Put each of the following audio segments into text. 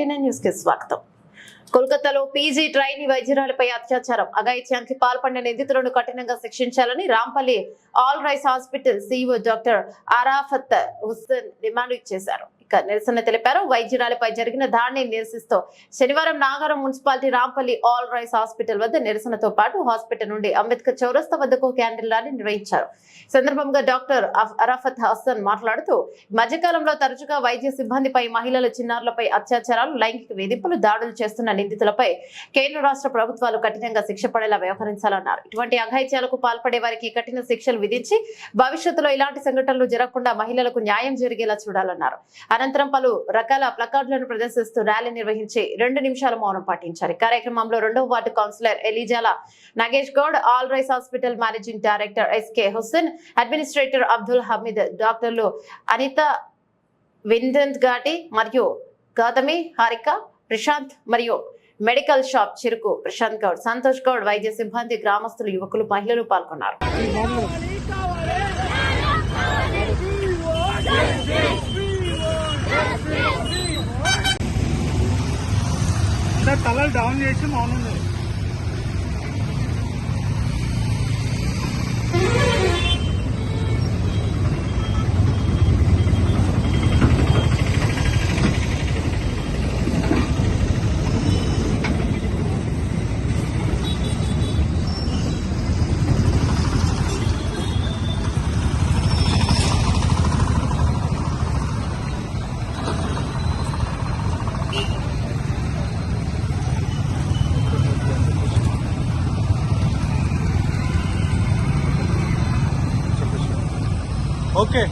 KK9 news కి స్వాగతం. కోల్కతాలో పీజీ ట్రైనీ వైద్యురాలపై అత్యాచారం అఘాయిత్యానికి పాల్పడిన నిందితులను కఠినంగా శిక్షించాలని Rampalli all Rais hospital CEO doctor Arafat Hussain demand చేశారు. నిరసన తెలిపారు. వైద్యురాలపై జరిగిన దాడిని నిరసిస్తూ శనివారం Nagaram municipality Rampalli all Rais hospital వద్ద నిరసనతో పాటు హాస్పిటల్ నుండి అంబేద్కర్ చౌరస్తా వద్దకు క్యాండిల్ ర్యాలీ నిర్వహించారు. సందర్భంగా డాక్టర్ అరాఫత్ హసన్ మాట్లాడుతూ మధ్యకాలంలో తరచుగా వైద్య సిబ్బందిపై, మహిళల, చిన్నారులపై అత్యాచారాలు, లైంగిక వేధింపులు, దాడులు చేస్తున్న నిందితులపై కేంద్ర రాష్ట్ర ప్రభుత్వాలు కఠినంగా శిక్ష పడేలా వ్యవహరించాలన్నారు. ఇటువంటి అఘాయిత్యాలకు పాల్పడే వారికి కఠిన శిక్షలు విధించి భవిష్యత్తులో ఇలాంటి సంఘటనలు జరగకుండా మహిళలకు న్యాయం జరిగేలా చూడాలన్నారు. అనంతరం పలు రకాల ప్లకార్డులను ప్రదర్శిస్తూ ర్యాలీ నిర్వహించి 2 నిమిషాల మౌనం పాటించారు. కార్యక్రమంలో 2వ ward councillor Elijala Nagesh Goud, Al Rais hospital managing director SK Hussain, administrator Abdul Hameed, డాక్టర్లు అనిత, విందెంత్ ఘాటి మరియు గౌతమి, హారిక, ప్రశాంత్ మరియు మెడికల్ షాప్ చిరుకు ప్రశాంత్ గౌడ్, సంతోష్ గౌడ్, వైద్య సిబ్బంది, గ్రామస్తులు, యువకులు, మహిళలు పాల్గొన్నారు. తలలు డౌన్ చేసి మౌనం Okay.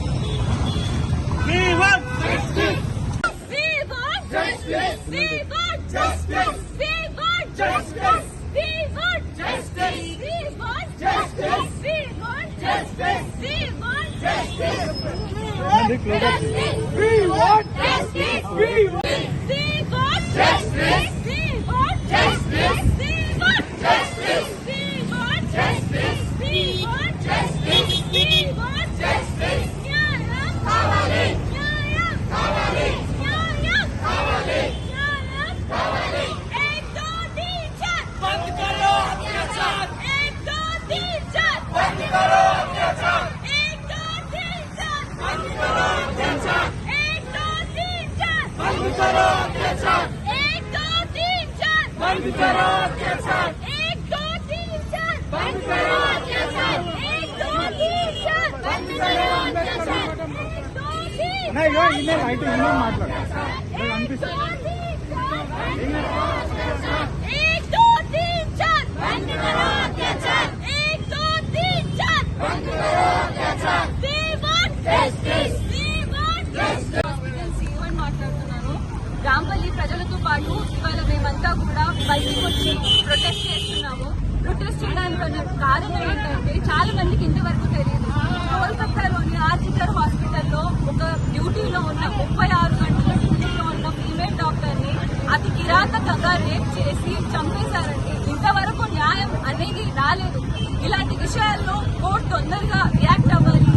We want justice. We want justice. We want justice. We want justice. We want justice. We want justice. We want justice. We want justice. We want justice. We want justice. We want justice. We want justice. We want justice. We want justice. We want justice. న్యాయం కావాలి. న్యాయం కావాలి. న్యాయం కావాలి. న్యాయం కావాలి. एक दो तीन चार बंद करो अत्याचार. एक दो तीन चार बंद करो अत्याचार. एक दो तीन चार बंद करो अत्याचार. एक दो तीन चार बंद करो अत्याचार. एक दो तीन चार बंद करो अत्याचार. एक दो तीन चार बंद करो अत्याचार. एक दो तीन चार बंद करो अत्याचार. नहीं यो इन्हें राइट इन्हें माట్లాడు एक दो तीन चार बंद करो अत्याचार. एक दो तीन चार बंद करो अत्याचार. We want justice. We want justice. Hospital CEO మాట్లాడుతున్నాను. రాంపల్లి ప్రజలతో పాటు ఇవాళ మేమంతా కూడా బయటకు వచ్చి ప్రొటెస్ట్ చేస్తున్నాము. ప్రొటెస్ట్ చేయడానికి కారణం ఏంటంటే చాలా మందికి ఇంతవరకు తెలియదు. కోల్కతాలోని ఆర్జికర్ హాస్పిటల్లో ఒక డ్యూటీలో ఉన్న 36 గంటల డ్యూటీలో ఉన్న ఫీమేల్ డాక్టర్ ని అతి కిరాతకంగా రేప్ చేసి చంపేశారండి. ఇంతవరకు న్యాయం అనేది రాలేదు. ఇలాంటి విషయాల్లో కోర్టు తొందరగా రియాక్ట్ అవ్వాలి.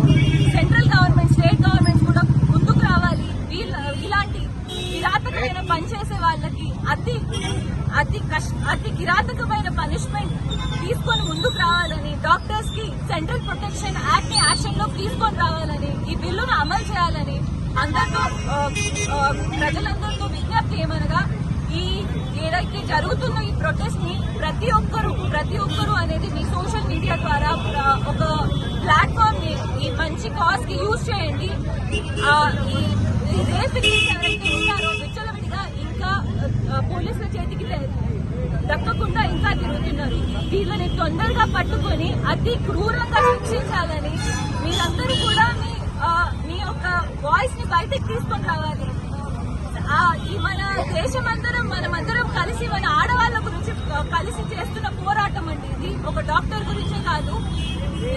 సెంట్రల్ గవర్నమెంట్, స్టేట్ గవర్నమెంట్ కూడా ముందుకు రావాలి. ఇలాంటి కిరాతకమైన పనిచేసే వాళ్ళకి అతి కిరాతకమైన పనిష్మెంట్ తీసుకొని ముందుకు రావాలని, డాక్టర్స్ కి సెంట్రల్ ప్రొటెక్షన్ యాక్ట్ ని యాక్షన్ లో తీసుకొని రావాలని, ఈ బిల్లును అమలు చేయాలని ప్రజలందరితో విజ్ఞప్తి ఏమనగా ఈ ఏదైతే జరుగుతున్న ఈ ప్రొటెస్ట్ ని ప్రతి ఒక్కరు అనేది మీ సోషల్ మీడియా ద్వారా ఒక ప్లాట్ఫామ్ ని ఈ మంచి కాజ్ కి యూజ్ చేయండి. ఈ రేప్ ఎవరైతే ఉన్నారో విచ్చలవిడిగా ఇంకా పోలీసుల చేతికి దక్కకుండా ఇంకా తిరుగుతున్నారు. వీళ్ళని తొందరగా పట్టుకొని అతి క్రూరంగా శిక్షించాలని మీరందరూ కూడా మీ యొక్క వాయిస్ ని బయటకు తీసుకొని రావాలి. ఈ మన దేశమందరం మనమందరం కలిసి మన ఆడవాళ్ళ గురించి కలిసి చేస్తున్న పోరాటం అండి. ఇది ఒక డాక్టర్ గురించే కాదు,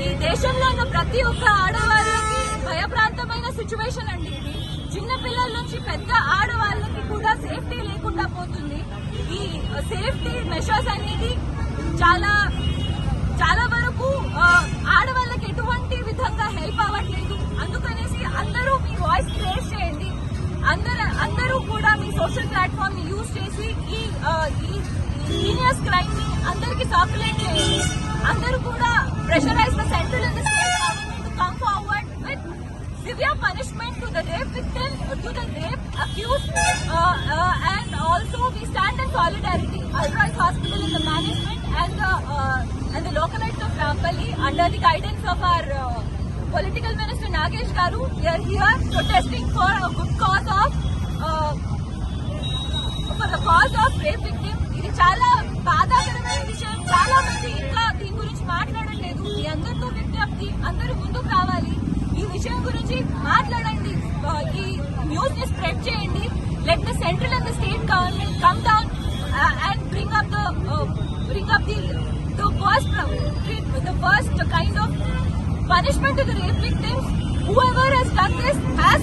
ఈ దేశంలో ఉన్న ప్రతి ఒక్క ఆడవాళ్ళకి భయప్రాంతమైన సిచ్యువేషన్ అండి. ఇది చిన్న పిల్లల నుంచి పెద్ద ఆడవాళ్ళకి కూడా సేఫ్టీ లేకుండా పోతుంది. ఈ సేఫ్టీ మెషర్స్ అనేది చాలా వరకు ఆడవాళ్ళకి ఎటువంటి విధంగా హెల్ప్ అవ్వట్లేదు. అందుకనేసి అందరూ మీ వాయిస్ రేస్ చేయండి. అందరూ కూడా మీ సోషల్ ప్లాట్ఫామ్ ని యూజ్ చేసి ఈ హీనియస్ క్రైమ్ ని అందరికి సర్క్యులేట్ చేయండి. అందరూ కూడా pressurise the central and the state government to come forward with severe punishment to the rape victim, to the rape accused, and also we stand in solidarity. Al-Rais Hospital is the management and the localites of Rampalli, under the guidance of our political minister Nagesh Garu, we are here protesting for a good cause of for the cause of rape victim. ఇది చాలా బాధాకరమైన విషయం. చాలా మంది ఇంకా దీని గురించి మాట్లాడట్లేదు. మీ అందరితో విజ్ఞప్తి, అందరూ ముందుకు రావాలి, ఈ విషయం గురించి మాట్లాడండి, ఈ న్యూస్ ని స్ప్రెడ్ చేయండి. Let the central and the state government come down and bring up the worst kind of punishment to the rape victims. Whoever has done this has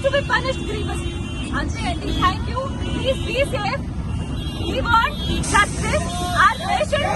to be punished grievously. Ante andi, thank you. Please be safe. We want justice. Our patient